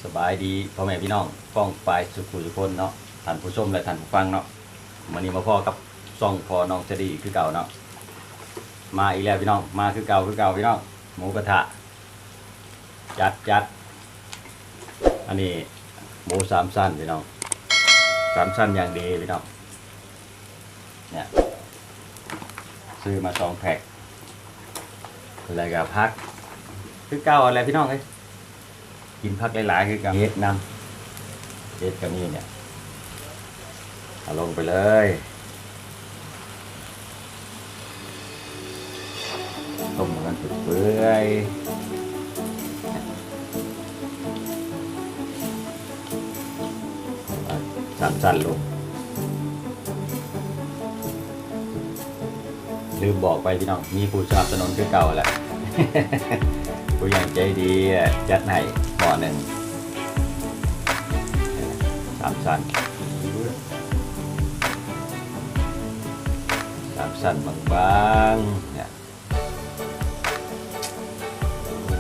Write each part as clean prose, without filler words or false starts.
สบายดีพ่อแม่พี่น้องฟ้องปลายสุขุทุกคนเนาะท่านผู้ชมและท่านผู้ฟังเนาะวันนี้มาพ่อกับซ่องพอน้องจะดีคือเก่าเนาะมาอีกแล้วพี่น้องมาคือเก่าพี่น้องหมูกระทะจัดอันนี้หมูสามสั้นพี่น้องสามสั้นอย่างดีพี่น้องเนี่ยซื้อมา2 แพ็คอะไรกับพักคือเก่าอะไรพี่น้องเอ้ยกินผักหลายๆคือกับเฮ็ดน้ำเฮ็ดกับนี่เนี่ยเอาลงไปเลยต้มมันเปื่อยสามสั้นลงลืมบอกไปพี่น้องมีผู้สนับสนุนคือเก่าแหละ ผู้ใหญ่ใจดีจัดให้หม้อหนึ่งสามสั้นบางๆเนี่ย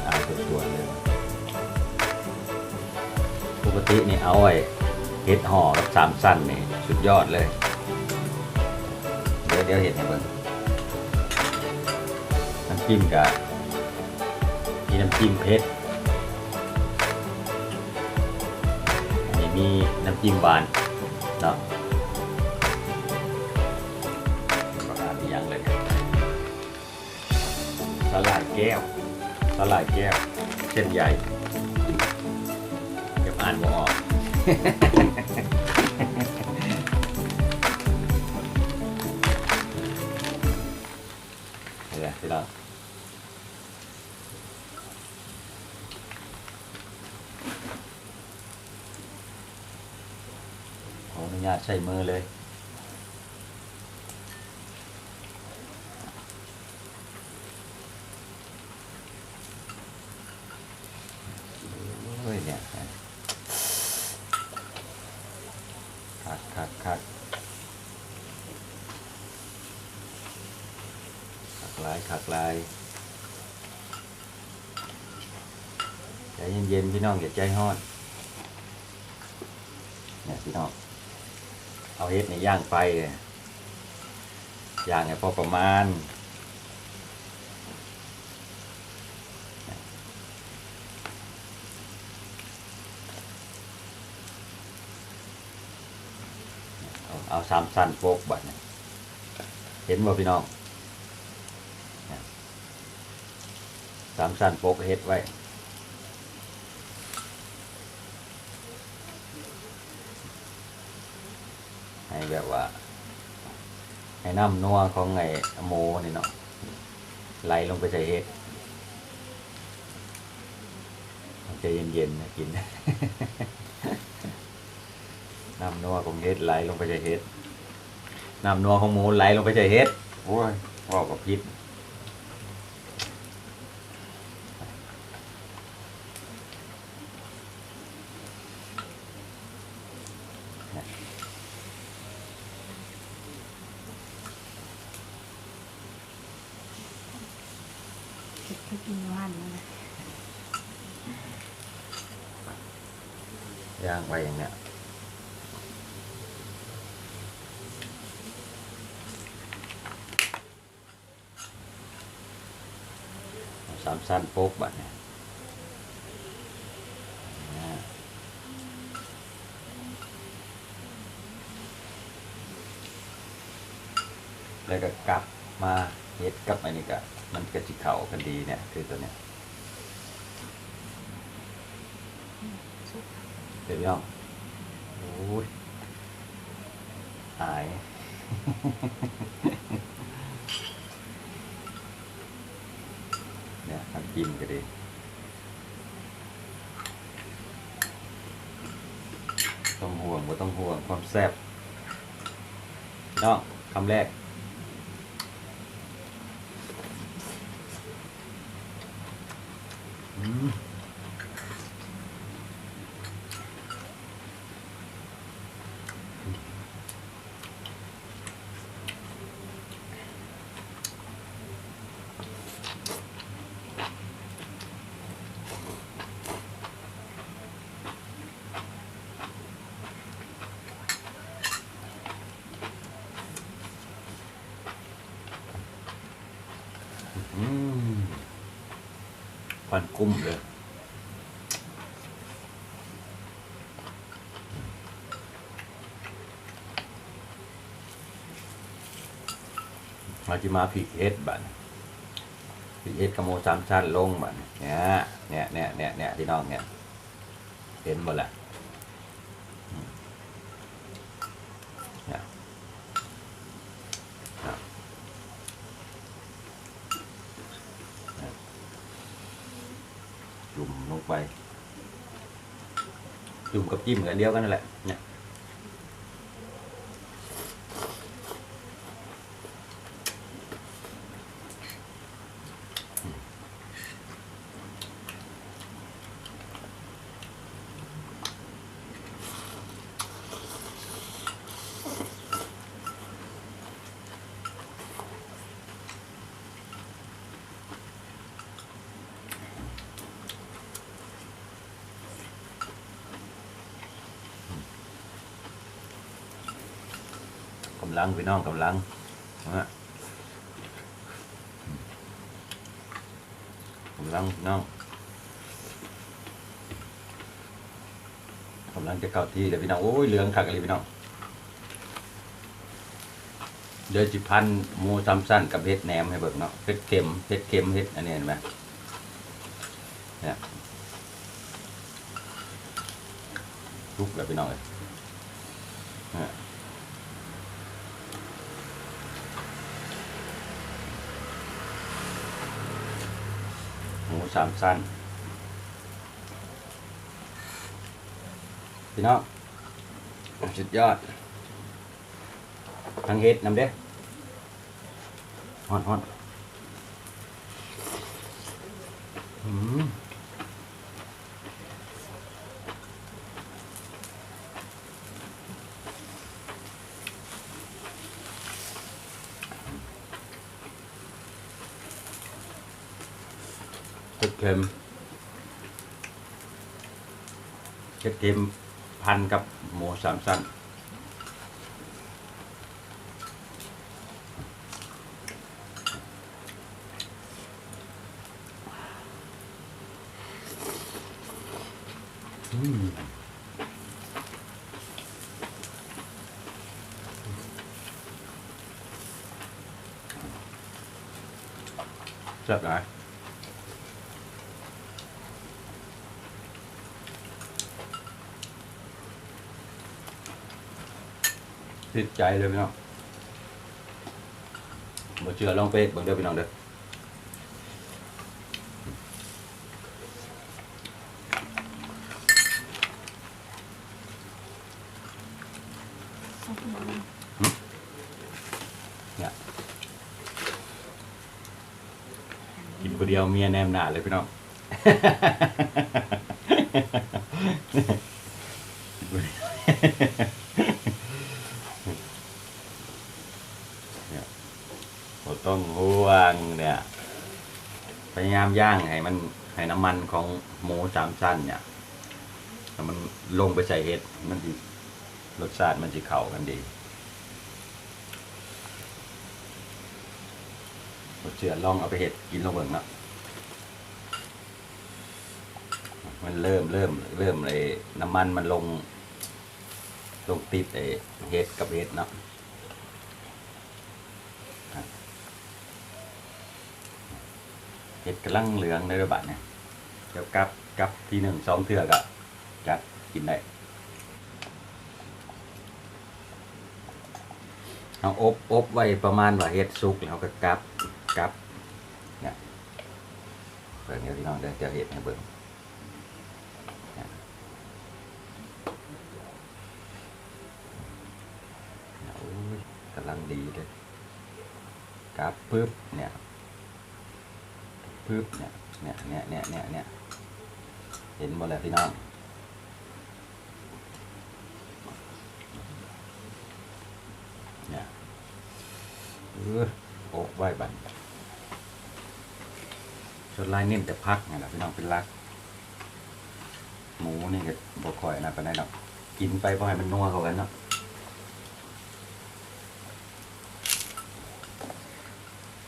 เอาตัวเลยปกตินี่เอาไว้เห็ดห่อกับสามสั้นนี่สุดยอดเลยเดี๋ยวเห็ดให้เบิ่งน้ำจิ้มกับมีน้ำจิ้มเผ็ดอันนี้มีน้ำจิ้มหวานเนาะประมาณนี้อย่างเลยสลายแก้วเส้นใหญ่เก็บอ่านบ่ออก นี่แหละที่เราขออนุญาตใช้มือเลยเฮ้ยเนี่ยคักลายใจเย็นๆพี่น้องอย่าใจร้อนเนี่ยพี่น้องเอาเฮ็ดในย่างไฟย่างให้พอประมาณเอาสามสั้นโปกบัดเห็นบ่พี่น้องสามสั้นโปกเฮ็ดไว้ให้แบบว่าให้น้ำนัวของไอ้หมูนี่เนาะไหลลงไปใส่เฮ็ดใจเย็นๆนะกิน น้ำนัวของเฮ็ดไหลลงไปใส่เฮ็ดน้ำนัวของหมูไหลลงไปใส่เฮ็ดโอ้ยว่ากับพิษกินวันนะย่างไว้อย่างเนี้ยสามสั้นโป๊กบัดเนี่ยแล้วก็กลับมาเฮ็ดกับอันนี้ก็มันก็สิเข้ากันดีเนี่ยคือตัวเนี้ยเดี๋ยวพี่น้องโอ้ยอาย เนี่ยน้ำจิ้มก็ดีต้องห่วงบ่ต้องห่วงความแซ่บพี่น้องคำแรก ควันกุ้มเลยมาจิมาผิดเอสบันผิดเอสกระโมสามชั้นลงบันเนี่ยพี่น้องเนี่ยเห็นหมดแหละเนี่ยจุ่มลงไปจุ่มกับจิ้มกันเดียวกันนั่นแหละเนี่ยกำลังพี่น้องกำลังนะฮะกำลังพี่น้องกำลังจะเข้าที่เลยพี่น้องโอ้ยเหลืองคักเลยพี่น้องเดี๋ยวจิพันหมูซ้ำสั้นกับเห็ดแหนมให้เบิกเนาะเห็ดเค็มเห็ดอันนี้เห็นไหมเนี่ยทุกแล้วพี่น้องเลยหมูสามสั้นพี่น้องสุดยอดทั้งเห็ดนำเด้ฮอนเห็ดเค็มพันกับหมูสามสั้นแซ่บหลายติดใจเลยพี่น้องบ่เชื่อลองไปเบิ่งเด้อพี่น้องเด้อเนี่ยกินคนเดียวเมียแนมหน้าเลยพี่น้องเราต้องห่วงเนี่ยพยายามย่างให้น้ำมันของหมูสามชั้นเนี่ยมันลงไปใส่เห็ดมันสิรสชาติมันสิเข้ากันดีเราเชื่อลองเอาไปเห็ดกินลองเบิ่งเนาะมันเริ่มเลยน้ำมันมันลงติดไอ้เห็ดกับเห็ดเนาะเห็ดกำลังเหลืองในระบาดเนี่ยเดี๋ยวกับที1 2เทื่อก็จัดกินได้เอาอบไว้ประมาณว่าเห็ดสุกแล้วก็กับเนี่ยเบิ่งเดี๋ยวพี่น้องเดี๋ยวเห็ดให้เบิ่งกำลังดีเลยกับปึ๊บเนี่ยเห็นหมดแล้วพี่น้องเนี่ยอบไว้บันส่วนลายเน้นแต่พักไงล่ะพี่น้องเป็นรักหมูนี่ก็บ่ค่อยนะปานใดดอกกินไปเพราะให้มันนัวเข้ากันเนาะ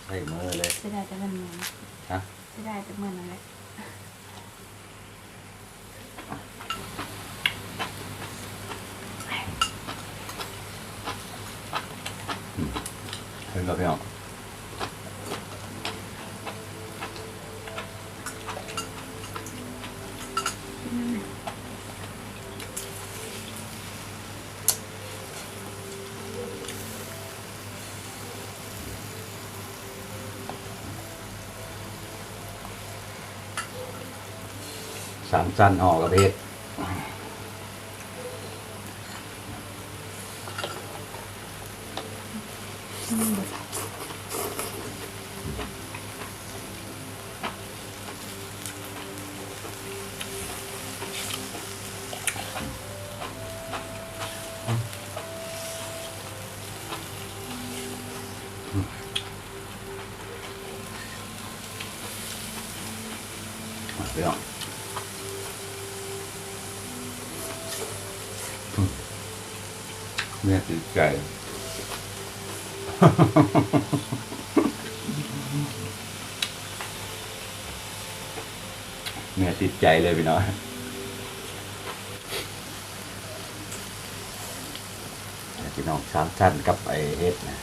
ใส่มือเลยจะได้แต่มันเหมือน ฮะ จะได้แต่เหมือนนั่นแหละ กับพี่น้องสามสั้นห่อกระเพชรพี่น้องเนื้อติดใจ เนื้อติดใจเลยพี่น้องพี่น้องสามชั้นกับไอเฮ็ดนะ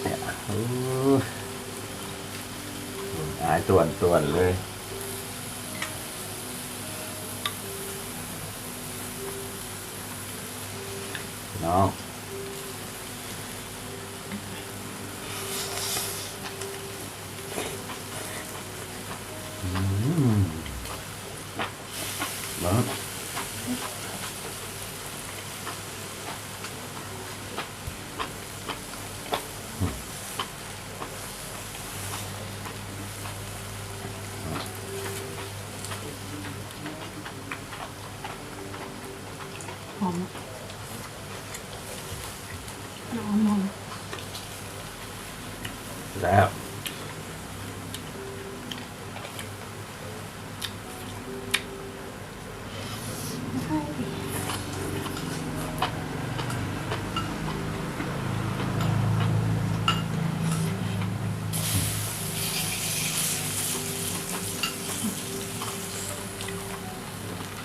เนี่ยหายต่วนเลยน้องเนาะหอมน้องมอง แล้ว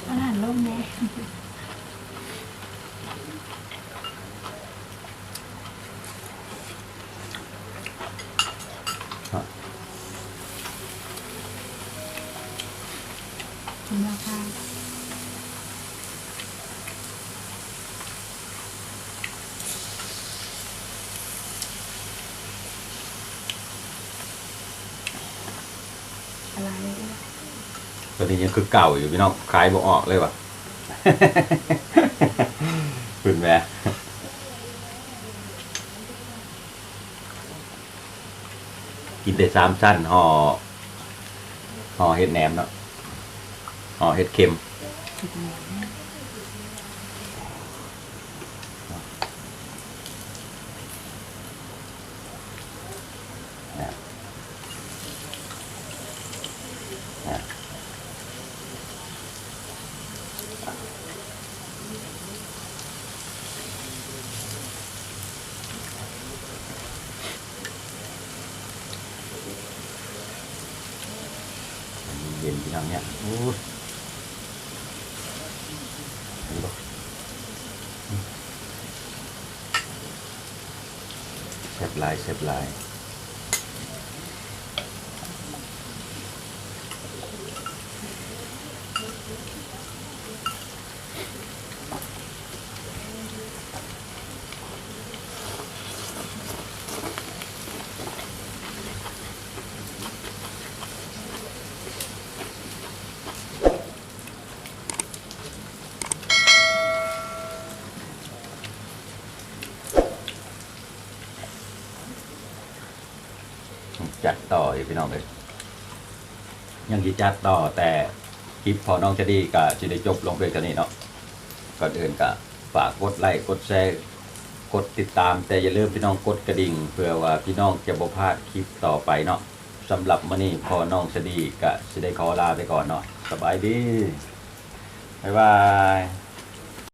อาหารร่มแน่ คุณราคาอะไร ตอนนี้ยังคือเก่าอยู่พี่น้องขายบ่ออกเลยว่ะ คุณแม่กินแต่สามชั้นห่อเห็ดแหนมเนาะห่อเห็ดเค็มนะนะเย็นที่ทำเนี้ยโอ้ยเห็นปะแซ่บหลายแซ่บหลาย จัดต่ออยู่พี่น้องเลยยังที่จัดต่อแต่คลิปพอน้องจะดีก็จะได้จบลงเพียงเท่านี้เนาะก่อนอื่นก็ฝากกดไลค์กดแชร์กดติดตามแต่อย่าลืมพี่น้องกดกระดิ่งเพื่อว่าพี่น้องจะบ่พลาดคลิปต่อไปเนาะสำหรับมื้อนี้พอน้องจะดีก็จะได้ขอลาไปก่อนเนาะสบายดีบ๊ายบาย